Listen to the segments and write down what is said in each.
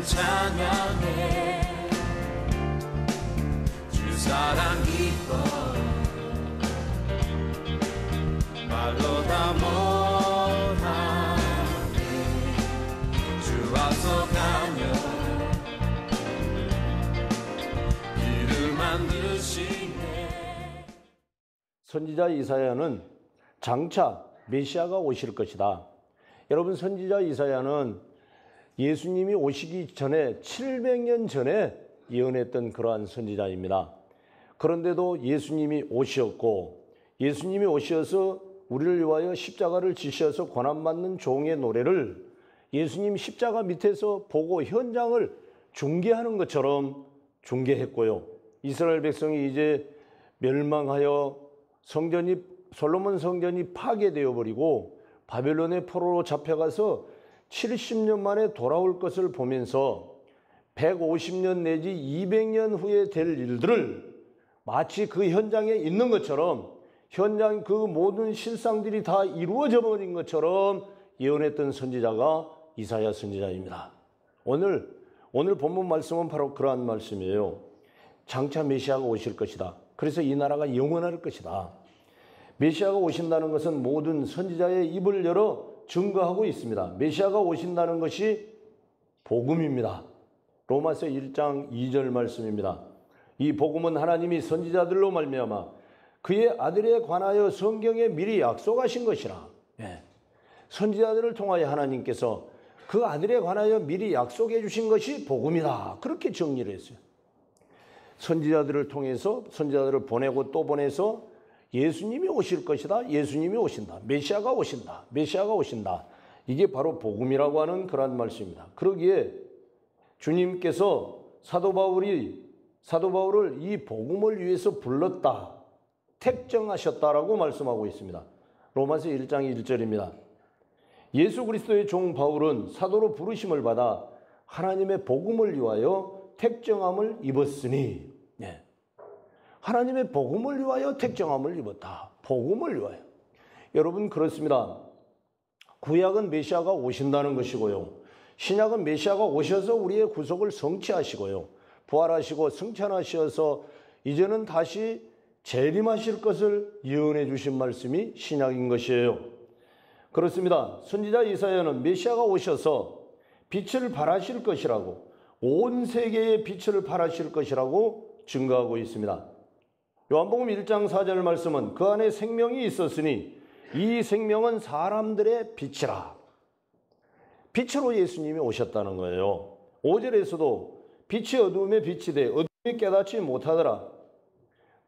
찬양해 주 사랑 기뻐 말로 다 못하네 주 와서 가며 길을 만드시네. 선지자 이사야는 장차 메시아가 오실 것이다. 여러분, 선지자 이사야는 예수님이 오시기 전에 700년 전에 예언했던 그러한 선지자입니다. 그런데도 예수님이 오셨고, 예수님이 오셔서 우리를 위하여 십자가를 지셔서 고난받는 종의 노래를 예수님 십자가 밑에서 보고 현장을 중계하는 것처럼 중계했고요. 이스라엘 백성이 이제 멸망하여 솔로몬 성전이 파괴되어 버리고 바벨론의 포로로 잡혀가서 70년 만에 돌아올 것을 보면서 150년 내지 200년 후에 될 일들을 마치 그 현장에 있는 것처럼 현장 그 모든 실상들이 다 이루어져 버린 것처럼 예언했던 선지자가 이사야 선지자입니다. 오늘 본문 말씀은 바로 그러한 말씀이에요. 장차 메시아가 오실 것이다. 그래서 이 나라가 영원할 것이다. 메시아가 오신다는 것은 모든 선지자의 입을 열어 증거하고 있습니다. 메시아가 오신다는 것이 복음입니다. 로마서 1장 2절 말씀입니다. 이 복음은 하나님이 선지자들로 말미암아 그의 아들에 관하여 성경에 미리 약속하신 것이라. 선지자들을 통하여 하나님께서 그 아들에 관하여 미리 약속해 주신 것이 복음이다. 그렇게 정리를 했어요. 선지자들을 통해서 선지자들을 보내고 또 보내서 예수님이 오실 것이다. 예수님이 오신다. 메시아가 오신다. 메시아가 오신다. 이게 바로 복음이라고 하는 그런 말씀입니다. 그러기에 주님께서 사도 바울을 이 복음을 위해서 불렀다. 택정하셨다라고 말씀하고 있습니다. 로마서 1장 1절입니다. 예수 그리스도의 종 바울은 사도로 부르심을 받아 하나님의 복음을 위하여 택정함을 입었으니, 하나님의 복음을 위하여 택정함을 입었다. 복음을 위하여. 여러분, 그렇습니다. 구약은 메시아가 오신다는 것이고요. 신약은 메시아가 오셔서 우리의 구속을 성취하시고요. 부활하시고 승천하셔서 이제는 다시 재림하실 것을 예언해 주신 말씀이 신약인 것이에요. 그렇습니다. 선지자 이사야는 메시아가 오셔서 빛을 발하실 것이라고, 온 세계에 빛을 발하실 것이라고 증거하고 있습니다. 요한복음 1장 4절 말씀은 그 안에 생명이 있었으니 이 생명은 사람들의 빛이라. 빛으로 예수님이 오셨다는 거예요. 5절에서도 빛이 어둠에 빛이 돼 어둠이 깨닫지 못하더라.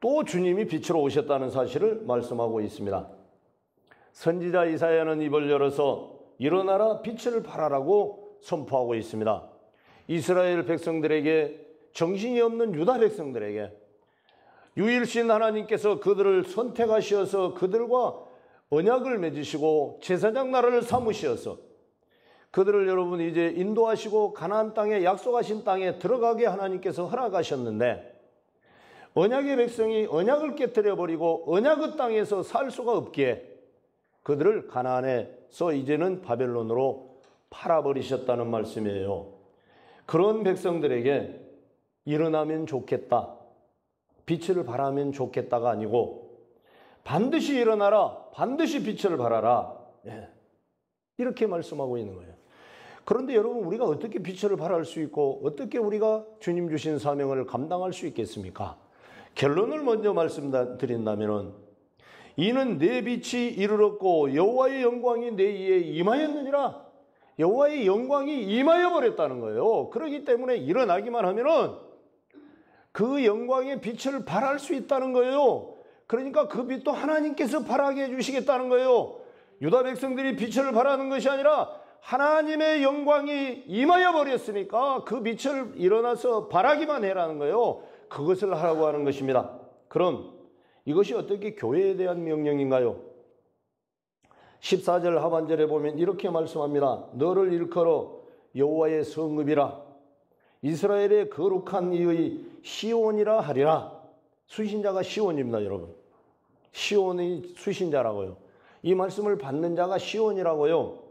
또 주님이 빛으로 오셨다는 사실을 말씀하고 있습니다. 선지자 이사야는 입을 열어서 일어나라 빛을 발하라고 선포하고 있습니다. 이스라엘 백성들에게, 정신이 없는 유다 백성들에게 유일신 하나님께서 그들을 선택하셔서 그들과 언약을 맺으시고 제사장 나라를 삼으셔서 그들을 여러분 이제 인도하시고 가나안 땅에, 약속하신 땅에 들어가게 하나님께서 허락하셨는데, 언약의 백성이 언약을 깨뜨려 버리고 언약의 땅에서 살 수가 없기에 그들을 가나안에서 이제는 바벨론으로 팔아버리셨다는 말씀이에요. 그런 백성들에게 일어나면 좋겠다, 빛을 발하면 좋겠다가 아니고 반드시 일어나라, 반드시 빛을 발하라, 이렇게 말씀하고 있는 거예요. 그런데 여러분, 우리가 어떻게 빛을 발할 수 있고 어떻게 우리가 주님 주신 사명을 감당할 수 있겠습니까? 결론을 먼저 말씀드린다면, 이는 내 빛이 이르렀고 여호와의 영광이 내 위에 임하였느니라. 여호와의 영광이 임하여 버렸다는 거예요. 그렇기 때문에 일어나기만 하면은 그 영광의 빛을 발할 수 있다는 거예요. 그러니까 그 빛도 하나님께서 발하게 해주시겠다는 거예요. 유다 백성들이 빛을 발하는 것이 아니라 하나님의 영광이 임하여 버렸으니까 그 빛을 일어나서 발하기만 해라는 거예요. 그것을 하라고 하는 것입니다. 그럼 이것이 어떻게 교회에 대한 명령인가요? 14절 하반절에 보면 이렇게 말씀합니다. 너를 일컬어 여호와의 성읍이라, 이스라엘의 거룩한 이의 시온이라 하리라. 수신자가 시온입니다, 여러분. 시온이 수신자라고요. 이 말씀을 받는 자가 시온이라고요.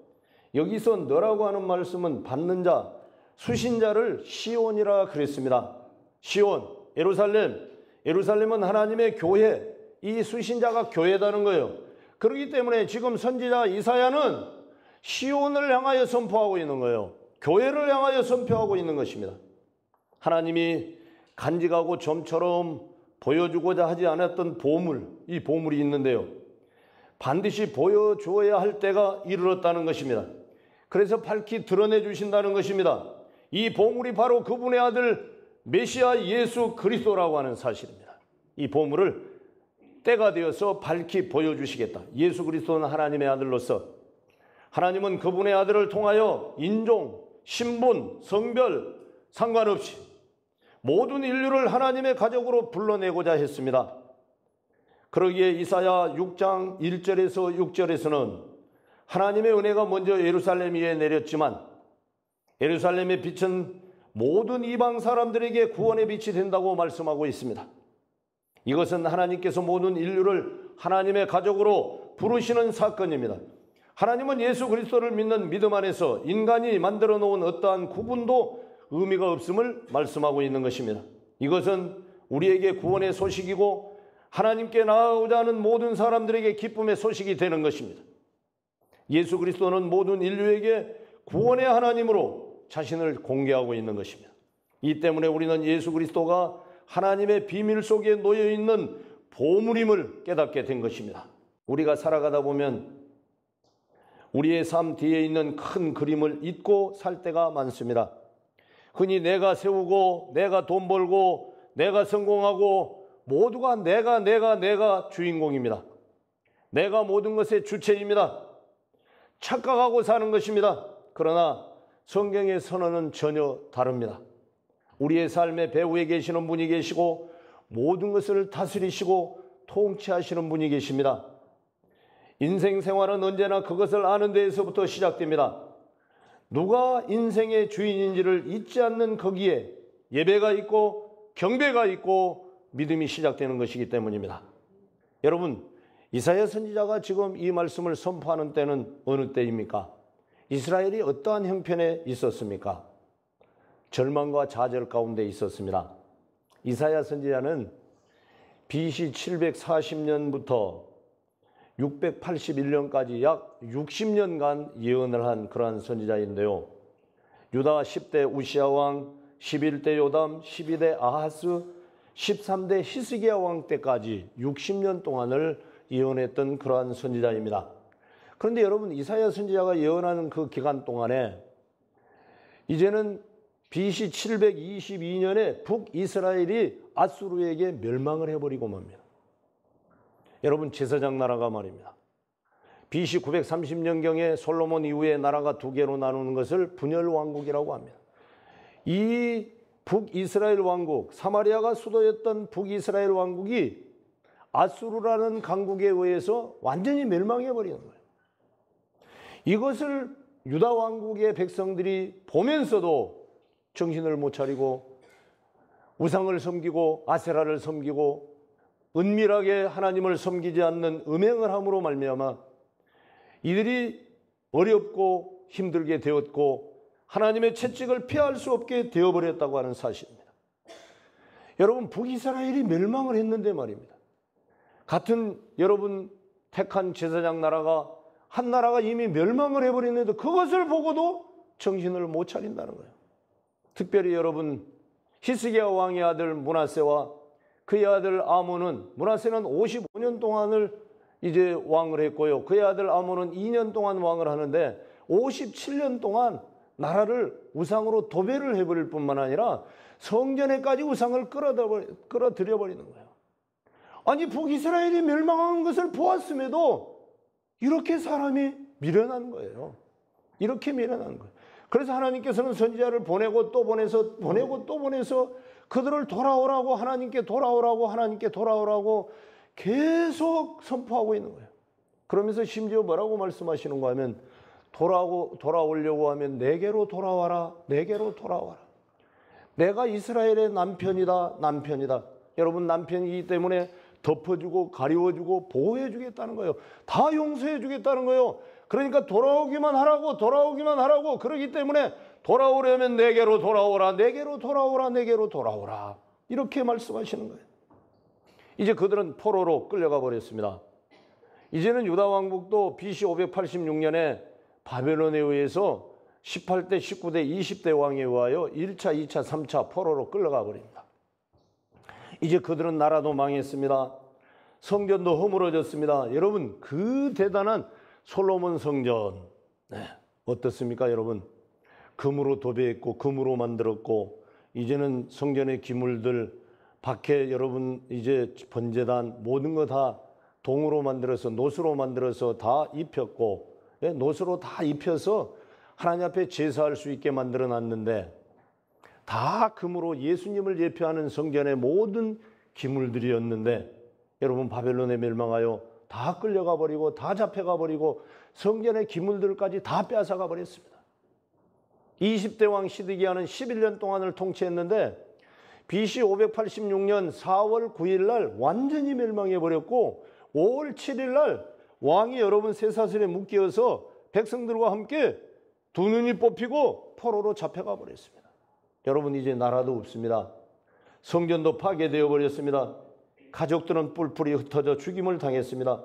여기서 너라고 하는 말씀은 받는 자, 수신자를 시온이라 그랬습니다. 시온, 예루살렘. 예루살렘은 하나님의 교회, 이 수신자가 교회다는 거예요. 그렇기 때문에 지금 선지자 이사야는 시온을 향하여 선포하고 있는 거예요. 교회를 향하여 선포하고 있는 것입니다. 하나님이 간직하고 점처럼 보여주고자 하지 않았던 보물, 이 보물이 있는데요. 반드시 보여주어야 할 때가 이르렀다는 것입니다. 그래서 밝히 드러내 주신다는 것입니다. 이 보물이 바로 그분의 아들 메시아 예수 그리스도라고 하는 사실입니다. 이 보물을 때가 되어서 밝히 보여주시겠다. 예수 그리스도는 하나님의 아들로서 하나님은 그분의 아들을 통하여 인종, 신분, 성별 상관없이 모든 인류를 하나님의 가족으로 불러내고자 했습니다. 그러기에 이사야 6장 1절에서 6절에서는 하나님의 은혜가 먼저 예루살렘 위에 내렸지만 예루살렘의 빛은 모든 이방 사람들에게 구원의 빛이 된다고 말씀하고 있습니다. 이것은 하나님께서 모든 인류를 하나님의 가족으로 부르시는 사건입니다. 하나님은 예수 그리스도를 믿는 믿음 안에서 인간이 만들어 놓은 어떠한 구분도 의미가 없음을 말씀하고 있는 것입니다. 이것은 우리에게 구원의 소식이고 하나님께 나아가고자 하는 모든 사람들에게 기쁨의 소식이 되는 것입니다. 예수 그리스도는 모든 인류에게 구원의 하나님으로 자신을 공개하고 있는 것입니다. 이 때문에 우리는 예수 그리스도가 하나님의 비밀 속에 놓여 있는 보물임을 깨닫게 된 것입니다. 우리가 살아가다 보면 우리의 삶 뒤에 있는 큰 그림을 잊고 살 때가 많습니다. 흔히 내가 세우고 내가 돈 벌고 내가 성공하고 모두가 내가 주인공입니다. 내가 모든 것의 주체입니다. 착각하고 사는 것입니다. 그러나 성경의 선언은 전혀 다릅니다. 우리의 삶의 배후에 계시는 분이 계시고 모든 것을 다스리시고 통치하시는 분이 계십니다. 인생 생활은 언제나 그것을 아는 데에서부터 시작됩니다. 누가 인생의 주인인지를 잊지 않는 거기에 예배가 있고 경배가 있고 믿음이 시작되는 것이기 때문입니다. 여러분, 이사야 선지자가 지금 이 말씀을 선포하는 때는 어느 때입니까? 이스라엘이 어떠한 형편에 있었습니까? 절망과 좌절 가운데 있었습니다. 이사야 선지자는 BC 740년부터 681년까지 약 60년간 예언을 한 그러한 선지자인데요. 유다 10대 우시야 왕, 11대 요담, 12대 아하스, 13대 히스기야 왕 때까지 60년 동안을 예언했던 그러한 선지자입니다. 그런데 여러분, 이사야 선지자가 예언하는 그 기간 동안에 이제는 BC 722년에 북이스라엘이 아수르에게 멸망을 해버리고 맙니다. 여러분, 제사장 나라가 말입니다. BC 930년경에 솔로몬 이후에 나라가 두 개로 나누는 것을 분열 왕국이라고 합니다. 이 북이스라엘 왕국, 사마리아가 수도였던 북이스라엘 왕국이 아수르라는 강국에 의해서 완전히 멸망해버리는 거예요. 이것을 유다 왕국의 백성들이 보면서도 정신을 못 차리고 우상을 섬기고 아세라를 섬기고 은밀하게 하나님을 섬기지 않는 음행을 함으로 말미암아 이들이 어렵고 힘들게 되었고 하나님의 채찍을 피할 수 없게 되어버렸다고 하는 사실입니다. 여러분, 북이스라엘이 멸망을 했는데 말입니다. 같은 여러분 택한 제사장 나라가 한 나라가 이미 멸망을 해버렸는데 그것을 보고도 정신을 못 차린다는 거예요. 특별히 여러분, 히스기야 왕의 아들 므낫세와 그의 아들 아몬은, 므낫세는 55년 동안을 이제 왕을 했고요. 그의 아들 아몬은 2년 동안 왕을 하는데 57년 동안 나라를 우상으로 도배를 해버릴 뿐만 아니라 성전에까지 우상을 끌어들여버리는 거예요. 아니, 북이스라엘이 멸망한 것을 보았음에도 이렇게 사람이 미련한 거예요. 이렇게 미련한 거예요. 그래서 하나님께서는 선지자를 보내고 또 보내서 그들을 돌아오라고, 하나님께 돌아오라고 계속 선포하고 있는 거예요. 그러면서 심지어 뭐라고 말씀하시는가 하면 돌아오려고 하면 내게로 돌아와라. 내가 이스라엘의 남편이다. 여러분 남편이기 때문에 덮어주고 가리워주고 보호해주겠다는 거예요. 다 용서해주겠다는 거예요. 그러니까 돌아오기만 하라고 돌아오기만 하라고. 그러기 때문에 돌아오려면 내게로 돌아오라, 내게로 돌아오라, 내게로 돌아오라. 이렇게 말씀하시는 거예요. 이제 그들은 포로로 끌려가 버렸습니다. 이제는 유다 왕국도 BC 586년에 바벨론에 의해서 18대, 19대, 20대 왕에 의하여 1차, 2차, 3차 포로로 끌려가 버립니다. 이제 그들은 나라도 망했습니다. 성전도 허물어졌습니다. 여러분, 그 대단한 솔로몬 성전, 어떻습니까 여러분? 금으로 도배했고 금으로 만들었고, 이제는 성전의 기물들, 밖에 여러분 이제 번제단 모든 거 다 동으로 만들어서 노수로 만들어서 다 입혔고, 노수로 다 입혀서 하나님 앞에 제사할 수 있게 만들어 놨는데, 다 금으로 예수님을 예표하는 성전의 모든 기물들이었는데, 여러분 바벨론에 멸망하여 다 끌려가 버리고 다 잡혀가 버리고 성전의 기물들까지 다 빼앗아가 버렸습니다. 20대 왕 시드기야는 11년 동안을 통치했는데 BC 586년 4월 9일 날 완전히 멸망해 버렸고, 5월 7일 날 왕이 여러분 쇠사슬에 묶여서 백성들과 함께 두 눈이 뽑히고 포로로 잡혀가 버렸습니다. 여러분 이제 나라도 없습니다. 성전도 파괴되어 버렸습니다. 가족들은 뿔뿔이 흩어져 죽임을 당했습니다.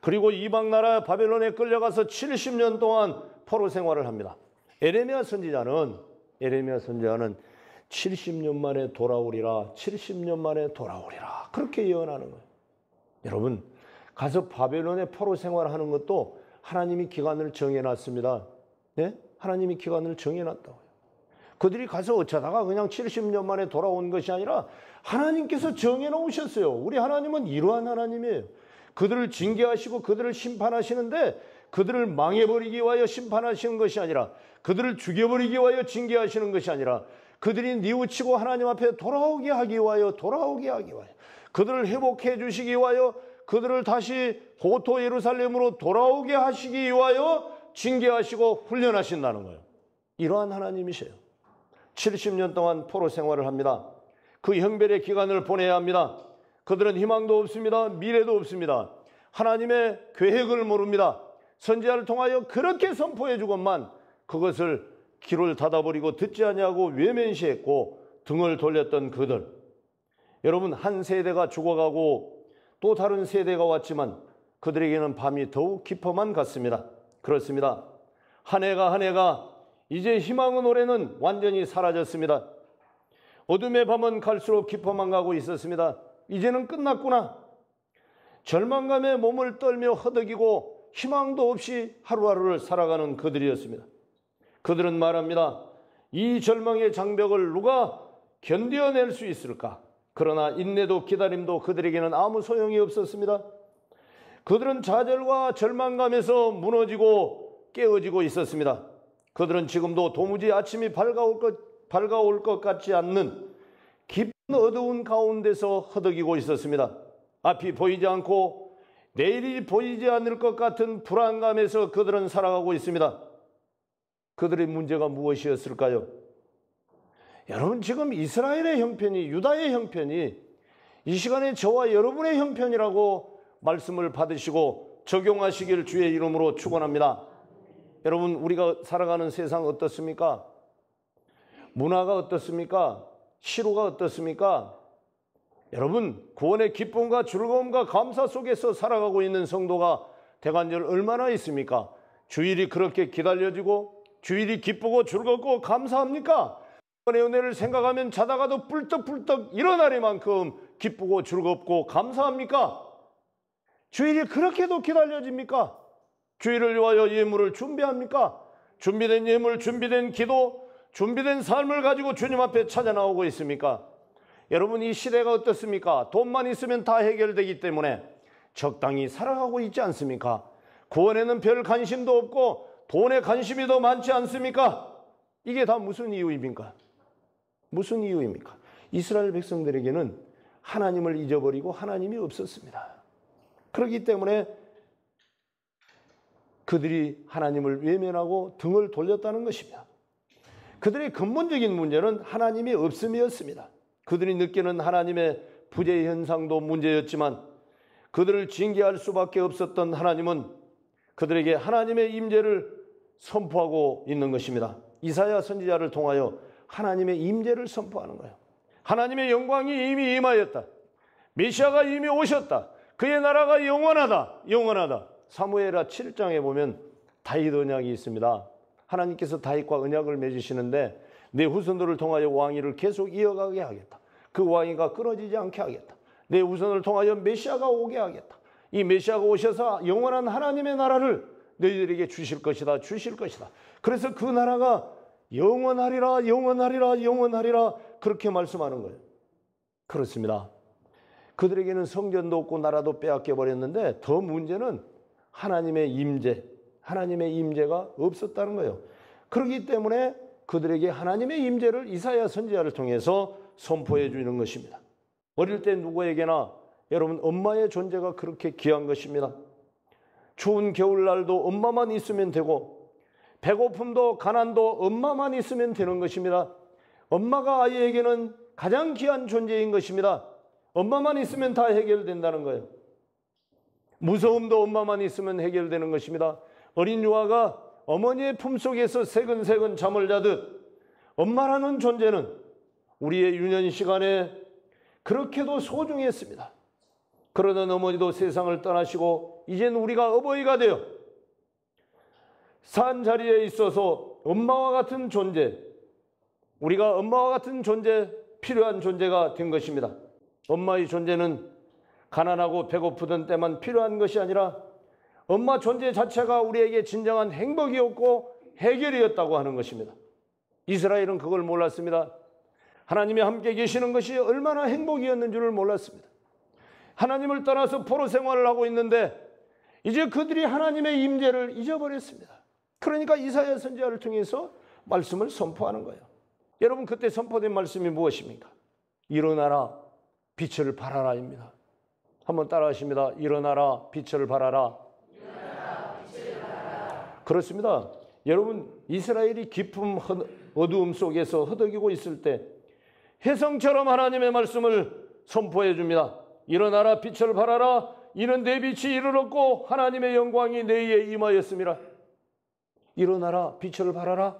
그리고 이방 나라 바벨론에 끌려가서 70년 동안 포로 생활을 합니다. 에레미야 선지자는 70년 만에 돌아오리라, 70년 만에 돌아오리라, 그렇게 예언하는 거예요. 여러분, 가서 바벨론에 포로 생활하는 것도 하나님이 기간을 정해놨습니다. 네? 하나님이 기간을 정해놨다고요. 그들이 가서 어쩌다가 그냥 70년 만에 돌아온 것이 아니라 하나님께서 정해놓으셨어요. 우리 하나님은 이러한 하나님이에요. 그들을 징계하시고 그들을 심판하시는데, 그들을 망해버리기 위하여 심판하시는 것이 아니라, 그들을 죽여버리기 위하여 징계하시는 것이 아니라, 그들이 뉘우치고 하나님 앞에 돌아오게 하기 위하여, 그들을 회복해 주시기 위하여, 그들을 다시 고토 예루살렘으로 돌아오게 하시기 위하여 징계하시고 훈련하신다는 거예요. 이러한 하나님이세요. 70년 동안 포로 생활을 합니다. 그 형별의 기간을 보내야 합니다. 그들은 희망도 없습니다. 미래도 없습니다. 하나님의 계획을 모릅니다. 선지자를 통하여 그렇게 선포해 주건만 그것을 귀를 닫아버리고 듣지 아니하고 외면시했고 등을 돌렸던 그들. 여러분, 한 세대가 죽어가고 또 다른 세대가 왔지만 그들에게는 밤이 더욱 깊어만 갔습니다. 그렇습니다. 한 해가 이제 희망의 노래는 완전히 사라졌습니다. 어둠의 밤은 갈수록 깊어만 가고 있었습니다. 이제는 끝났구나. 절망감에 몸을 떨며 허덕이고 희망도 없이 하루하루를 살아가는 그들이었습니다. 그들은 말합니다. 이 절망의 장벽을 누가 견뎌낼 수 있을까? 그러나 인내도 기다림도 그들에게는 아무 소용이 없었습니다. 그들은 좌절과 절망감에서 무너지고 깨어지고 있었습니다. 그들은 지금도 도무지 아침이 밝아올 것 같지 않는 깊은 어두운 가운데서 허덕이고 있었습니다. 앞이 보이지 않고 내일이 보이지 않을 것 같은 불안감에서 그들은 살아가고 있습니다. 그들의 문제가 무엇이었을까요? 여러분, 지금 이스라엘의 형편이, 유다의 형편이 이 시간에 저와 여러분의 형편이라고 말씀을 받으시고 적용하시길 주의 이름으로 축원합니다. 여러분, 우리가 살아가는 세상 어떻습니까? 문화가 어떻습니까? 시루가 어떻습니까? 여러분, 구원의 기쁨과 즐거움과 감사 속에서 살아가고 있는 성도가 대관절 얼마나 있습니까? 주일이 그렇게 기다려지고 주일이 기쁘고 즐겁고 감사합니까? 구원의 은혜를 생각하면 자다가도 뿔떡뿔떡 일어나리만큼 기쁘고 즐겁고 감사합니까? 주일이 그렇게도 기다려집니까? 주일을 위하여 예물을 준비합니까? 준비된 예물, 준비된 기도, 준비된 삶을 가지고 주님 앞에 찾아 나오고 있습니까? 여러분, 이 시대가 어떻습니까? 돈만 있으면 다 해결되기 때문에 적당히 살아가고 있지 않습니까? 구원에는 별 관심도 없고 돈에 관심이 더 많지 않습니까? 이게 다 무슨 이유입니까? 무슨 이유입니까? 이스라엘 백성들에게는 하나님을 잊어버리고 하나님이 없었습니다. 그렇기 때문에 그들이 하나님을 외면하고 등을 돌렸다는 것입니다. 그들의 근본적인 문제는 하나님이 없음이었습니다. 그들이 느끼는 하나님의 부재 현상도 문제였지만 그들을 징계할 수밖에 없었던 하나님은 그들에게 하나님의 임재를 선포하고 있는 것입니다. 이사야 선지자를 통하여 하나님의 임재를 선포하는 거예요. 하나님의 영광이 이미 임하였다. 메시아가 이미 오셨다. 그의 나라가 영원하다. 영원하다. 사무엘하 7장에 보면 다윗 언약이 있습니다. 하나님께서 다윗과 언약을 맺으시는데 내 후손들을 통하여 왕위를 계속 이어가게 하겠다. 그 왕위가 끊어지지 않게 하겠다. 내 후손을 통하여 메시아가 오게 하겠다. 이 메시아가 오셔서 영원한 하나님의 나라를 너희들에게 주실 것이다. 주실 것이다. 그래서 그 나라가 영원하리라 영원하리라 영원하리라 그렇게 말씀하는 거예요. 그렇습니다. 그들에게는 성전도 없고 나라도 빼앗겨 버렸는데 더 문제는 하나님의 임재, 하나님의 임재가 없었다는 거예요. 그렇기 때문에 그들에게 하나님의 임재를 이사야 선지자를 통해서 선포해 주는 것입니다. 어릴 때 누구에게나 여러분 엄마의 존재가 그렇게 귀한 것입니다. 추운 겨울날도 엄마만 있으면 되고 배고픔도 가난도 엄마만 있으면 되는 것입니다. 엄마가 아이에게는 가장 귀한 존재인 것입니다. 엄마만 있으면 다 해결된다는 거예요. 무서움도 엄마만 있으면 해결되는 것입니다. 어린 유아가 어머니의 품속에서 새근새근 잠을 자듯 엄마라는 존재는 우리의 유년 시간에 그렇게도 소중했습니다. 그러던 어머니도 세상을 떠나시고 이젠 우리가 어버이가 되어 산 자리에 있어서 엄마와 같은 존재, 우리가 엄마와 같은 존재, 필요한 존재가 된 것입니다. 엄마의 존재는 가난하고 배고프던 때만 필요한 것이 아니라 엄마 존재 자체가 우리에게 진정한 행복이었고 해결이었다고 하는 것입니다. 이스라엘은 그걸 몰랐습니다. 하나님이 함께 계시는 것이 얼마나 행복이었는 줄을 몰랐습니다. 하나님을 떠나서 포로 생활을 하고 있는데 이제 그들이 하나님의 임재를 잊어버렸습니다. 그러니까 이사야 선지자를 통해서 말씀을 선포하는 거예요. 여러분 그때 선포된 말씀이 무엇입니까? 일어나라 빛을 발하라입니다. 한번 따라하십니다. 일어나라 빛을 발하라. 일어나라, 빛을 발하라. 그렇습니다. 여러분 이스라엘이 깊은 어두움 속에서 허덕이고 있을 때 혜성처럼 하나님의 말씀을 선포해 줍니다. 일어나라 빛을 발하라. 이는 내 빛이 이르렀고 하나님의 영광이 내 위에 임하였습니다. 일어나라 빛을 발하라.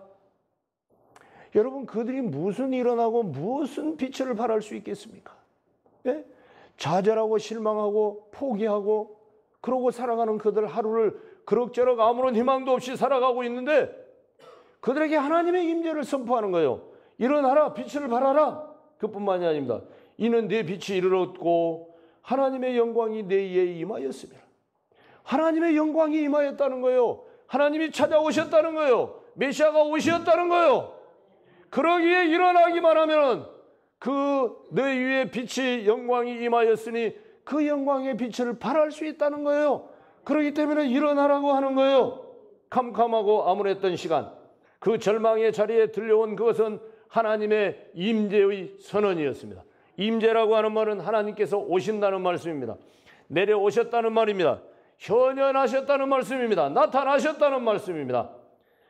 여러분 그들이 무슨 일어나고 무슨 빛을 발할 수 있겠습니까? 예? 좌절하고 실망하고 포기하고 그러고 살아가는 그들 하루를 그럭저럭 아무런 희망도 없이 살아가고 있는데 그들에게 하나님의 임재를 선포하는 거예요. 일어나라 빛을 발하라. 그뿐만이 아닙니다. 이는 내 빛이 이르렀고 하나님의 영광이 내 위에 임하였습니다. 하나님의 영광이 임하였다는 거예요. 하나님이 찾아오셨다는 거예요. 메시아가 오셨다는 거예요. 그러기에 일어나기만 하면 그 내 위에 빛이 영광이 임하였으니 그 영광의 빛을 발할 수 있다는 거예요. 그렇기 때문에 일어나라고 하는 거예요. 캄캄하고 암울했던 시간, 그 절망의 자리에 들려온 그것은 하나님의 임재의 선언이었습니다. 임재라고 하는 말은 하나님께서 오신다는 말씀입니다. 내려오셨다는 말입니다. 현현하셨다는 말씀입니다. 나타나셨다는 말씀입니다.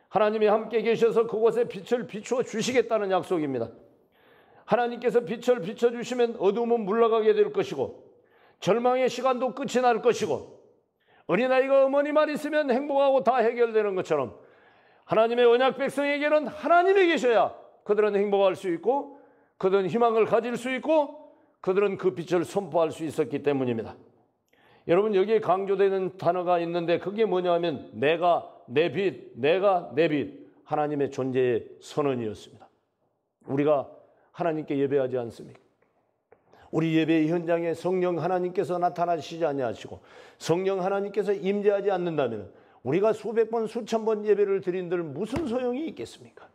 하나님이 함께 계셔서 그곳에 빛을 비추어 주시겠다는 약속입니다. 하나님께서 빛을 비춰주시면 어두움은 물러가게 될 것이고 절망의 시간도 끝이 날 것이고 어린아이가 어머니만 있으면 행복하고 다 해결되는 것처럼 하나님의 언약 백성에게는 하나님이 계셔야 그들은 행복할 수 있고 그들은 희망을 가질 수 있고 그들은 그 빛을 선포할 수 있었기 때문입니다. 여러분 여기에 강조되는 단어가 있는데 그게 뭐냐 하면 내가 내 빛, 내가 내 빛, 하나님의 존재의 선언이었습니다. 우리가 하나님께 예배하지 않습니까? 우리 예배의 현장에 성령 하나님께서 나타나시지 아니하시고 성령 하나님께서 임재하지 않는다면 우리가 수백 번 수천 번 예배를 드린들 무슨 소용이 있겠습니까?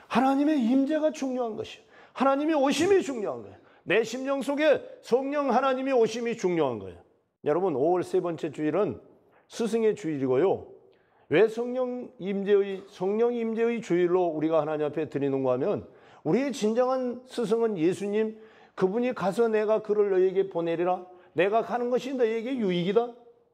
하나님의 임재가 중요한 것이에요. 하나님이 오심이 중요한 거예요. 내 심령 속에 성령 하나님이 오심이 중요한 거예요. 여러분 5월 세 번째 주일은 스승의 주일이고요. 왜 성령 임재의 주일로 우리가 하나님 앞에 드리는가 하면 우리의 진정한 스승은 예수님, 그분이 가서 내가 그를 너에게 보내리라. 내가 가는 것이 너에게 유익이다.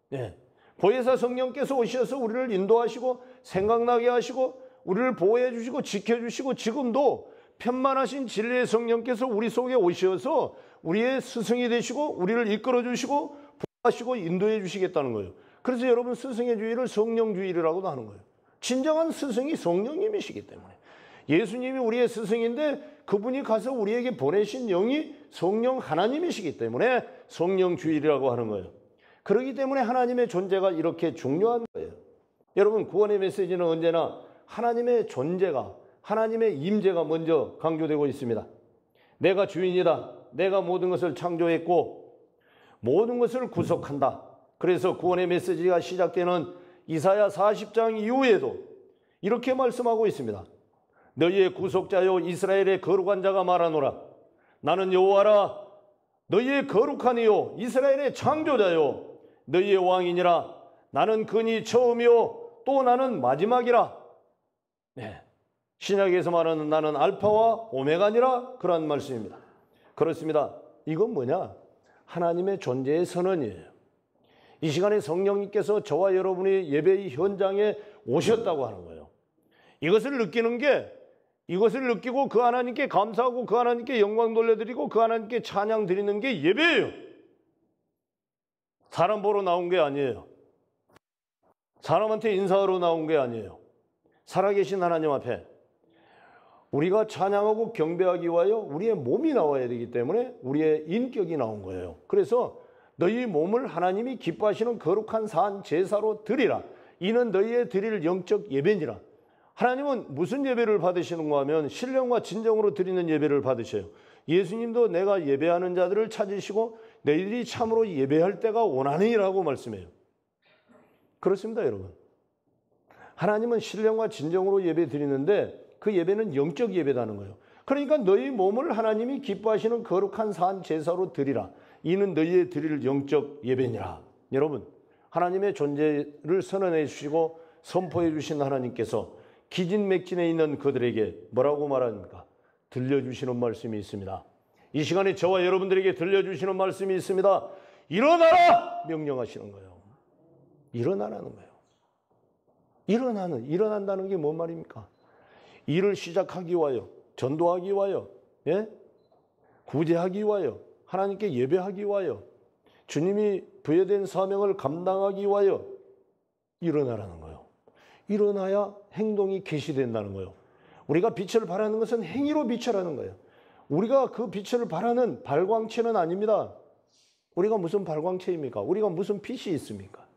네. 보혜사 성령께서 오셔서 우리를 인도하시고 생각나게 하시고 우리를 보호해 주시고 지켜주시고 지금도 편만하신 진리의 성령께서 우리 속에 오셔서 우리의 스승이 되시고 우리를 이끌어 주시고 보호하시고 인도해 주시겠다는 거예요. 그래서 여러분 스승의 주의를 성령주의라고도 하는 거예요. 진정한 스승이 성령님이시기 때문에. 예수님이 우리의 스승인데 그분이 가서 우리에게 보내신 영이 성령 하나님이시기 때문에 성령주의라고 하는 거예요. 그렇기 때문에 하나님의 존재가 이렇게 중요한 거예요. 여러분 구원의 메시지는 언제나 하나님의 존재가 하나님의 임재가 먼저 강조되고 있습니다. 내가 주인이다. 내가 모든 것을 창조했고 모든 것을 구속한다. 그래서 구원의 메시지가 시작되는 이사야 40장 이후에도 이렇게 말씀하고 있습니다. 너희의 구속자요 이스라엘의 거룩한 자가 말하노라. 나는 여호와라. 너희의 거룩하니요 이스라엘의 창조자요 너희의 왕이니라. 나는 그니 처음이요 또 나는 마지막이라. 네. 신약에서 말하는 나는 알파와 오메가니라 그런 말씀입니다. 그렇습니다. 이건 뭐냐? 하나님의 존재의 선언이에요. 이 시간에 성령님께서 저와 여러분이 예배의 현장에 오셨다고 하는 거예요. 이것을 느끼고 그 하나님께 감사하고 그 하나님께 영광 돌려드리고 그 하나님께 찬양 드리는 게 예배예요. 사람 보러 나온 게 아니에요. 사람한테 인사하러 나온 게 아니에요. 살아계신 하나님 앞에 우리가 찬양하고 경배하기 위하여 우리의 몸이 나와야 되기 때문에 우리의 인격이 나온 거예요. 그래서 너희 몸을 하나님이 기뻐하시는 거룩한 산 제사로 드리라. 이는 너희의 드릴 영적 예배니라. 하나님은 무슨 예배를 받으시는가 하면 신령과 진정으로 드리는 예배를 받으셔요. 예수님도 내가 예배하는 자들을 찾으시고 너희들이 참으로 예배할 때가 오나니라고 말씀해요. 그렇습니다, 여러분. 하나님은 신령과 진정으로 예배 드리는데 그 예배는 영적 예배라는 거예요. 그러니까 너희 몸을 하나님이 기뻐하시는 거룩한 산 제사로 드리라. 이는 너희의 드릴 영적 예배니라. 여러분, 하나님의 존재를 선언해 주시고 선포해 주신 하나님께서 기진맥진에 있는 그들에게 뭐라고 말합니까? 들려주시는 말씀이 있습니다. 이 시간에 저와 여러분들에게 들려주시는 말씀이 있습니다. 일어나라! 명령하시는 거예요. 일어나라는 거예요. 일어난다는 게 뭔 말입니까? 일을 시작하기 위하여, 전도하기 위하여, 구제하기 위하여, 하나님께 예배하기 위하여, 주님이 부여된 사명을 감당하기 위하여 일어나라는 거예요. 일어나야 행동이 개시된다는 거예요. 우리가 빛을 발하는 것은 행위로 비춰라는 거예요. 우리가 그 빛을 발하는 발광체는 아닙니다. 우리가 무슨 발광체입니까? 우리가 무슨 빛이 있습니까?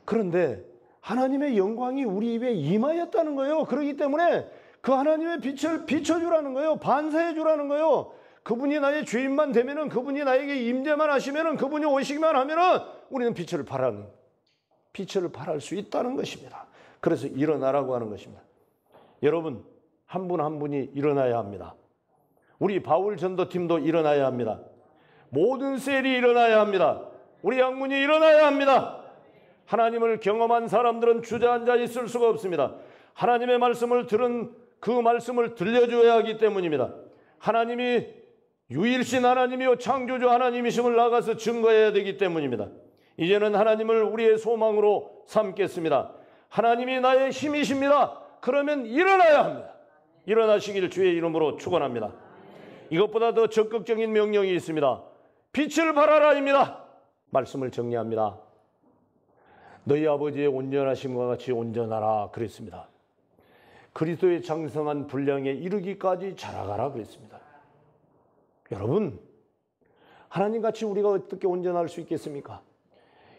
그런데 하나님의 영광이 우리 입에 임하였다는 거예요. 그렇기 때문에 그 하나님의 빛을 비춰주라는 거예요. 반사해주라는 거예요. 그분이 나의 주인만 되면은, 그분이 나에게 임재만 하시면은, 그분이 오시기만 하면은 우리는 빛을 발할 수 있다는 것입니다. 그래서 일어나라고 하는 것입니다. 여러분, 한 분 한 분이 일어나야 합니다. 우리 바울 전도팀도 일어나야 합니다. 모든 셀이 일어나야 합니다. 우리 양문이 일어나야 합니다. 하나님을 경험한 사람들은 주저앉아 있을 수가 없습니다. 하나님의 말씀을 들은 그 말씀을 들려줘야 하기 때문입니다. 하나님이 유일신 하나님이요 창조주 하나님이심을 나가서 증거해야 되기 때문입니다. 이제는 하나님을 우리의 소망으로 삼겠습니다. 하나님이 나의 힘이십니다. 그러면 일어나야 합니다. 일어나시길 주의 이름으로 축원합니다. 이것보다 더 적극적인 명령이 있습니다. 빛을 발하라입니다. 말씀을 정리합니다. 너희 아버지의 온전하심과 같이 온전하라 그랬습니다. 그리스도의 장성한 분량에 이르기까지 자라가라 그랬습니다. 여러분, 하나님같이 우리가 어떻게 온전할 수 있겠습니까?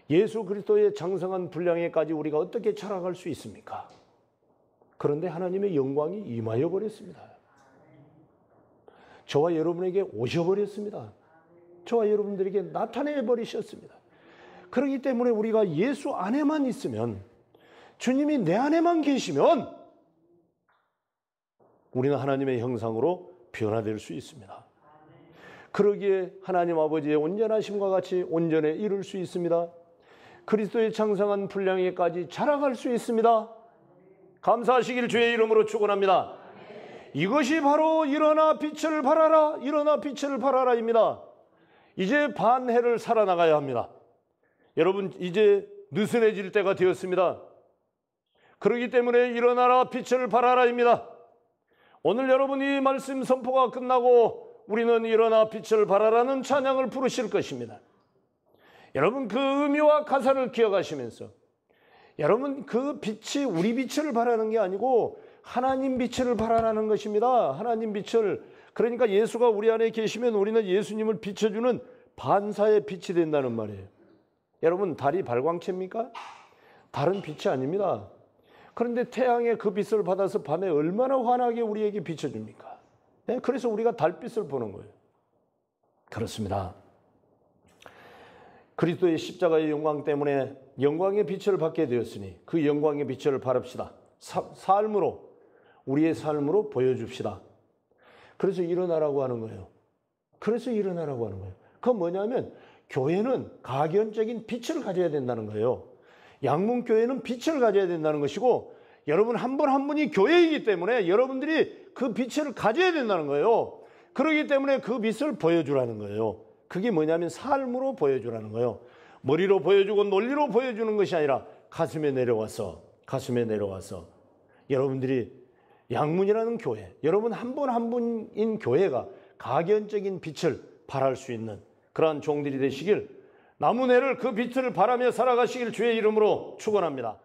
예수 그리스도의 장성한 분량에까지 우리가 어떻게 자라갈 수 있습니까? 그런데 하나님의 영광이 임하여 버렸습니다. 저와 여러분에게 오셔버렸습니다. 저와 여러분들에게 나타내 버리셨습니다. 그렇기 때문에 우리가 예수 안에만 있으면, 주님이 내 안에만 계시면 우리는 하나님의 형상으로 변화될 수 있습니다. 그러기에 하나님 아버지의 온전하심과 같이 온전에 이룰 수 있습니다. 그리스도의 장성한 분량에까지 자라갈 수 있습니다. 감사하시길 주의 이름으로 축원합니다. 이것이 바로 일어나 빛을 발하라, 일어나 빛을 발하라입니다. 이제 반해를 살아나가야 합니다. 여러분, 이제 느슨해질 때가 되었습니다. 그렇기 때문에 일어나라 빛을 발하라입니다. 오늘 여러분이 말씀 선포가 끝나고 우리는 일어나 빛을 발하라는 찬양을 부르실 것입니다. 여러분 그 의미와 가사를 기억하시면서 여러분 그 빛이 우리 빛을 발하는 게 아니고 하나님 빛을 발하라는 것입니다. 하나님 빛을. 그러니까 예수가 우리 안에 계시면 우리는 예수님을 비춰주는 반사의 빛이 된다는 말이에요. 여러분 달이 발광체입니까? 달은 빛이 아닙니다. 그런데 태양의 그 빛을 받아서 밤에 얼마나 환하게 우리에게 비춰줍니까? 네? 그래서 우리가 달빛을 보는 거예요. 그렇습니다. 그리스도의 십자가의 영광 때문에 영광의 빛을 받게 되었으니 그 영광의 빛을 바랍시다. 삶으로, 우리의 삶으로 보여줍시다. 그래서 일어나라고 하는 거예요. 그래서 일어나라고 하는 거예요. 그건 뭐냐면 교회는 가견적인 빛을 가져야 된다는 거예요. 양문교회는 빛을 가져야 된다는 것이고 여러분 한 분 한 분이 교회이기 때문에 여러분들이 그 빛을 가져야 된다는 거예요. 그렇기 때문에 그 빛을 보여주라는 거예요. 그게 뭐냐면 삶으로 보여주라는 거예요. 머리로 보여주고 논리로 보여주는 것이 아니라 가슴에 내려와서 여러분들이 양문이라는 교회, 여러분 한 분 한 분인 교회가 가견적인 빛을 발할 수 있는 그러한 종들이 되시길 나무늘을 그 빛을 바라며 살아가시길 주의 이름으로 축원합니다.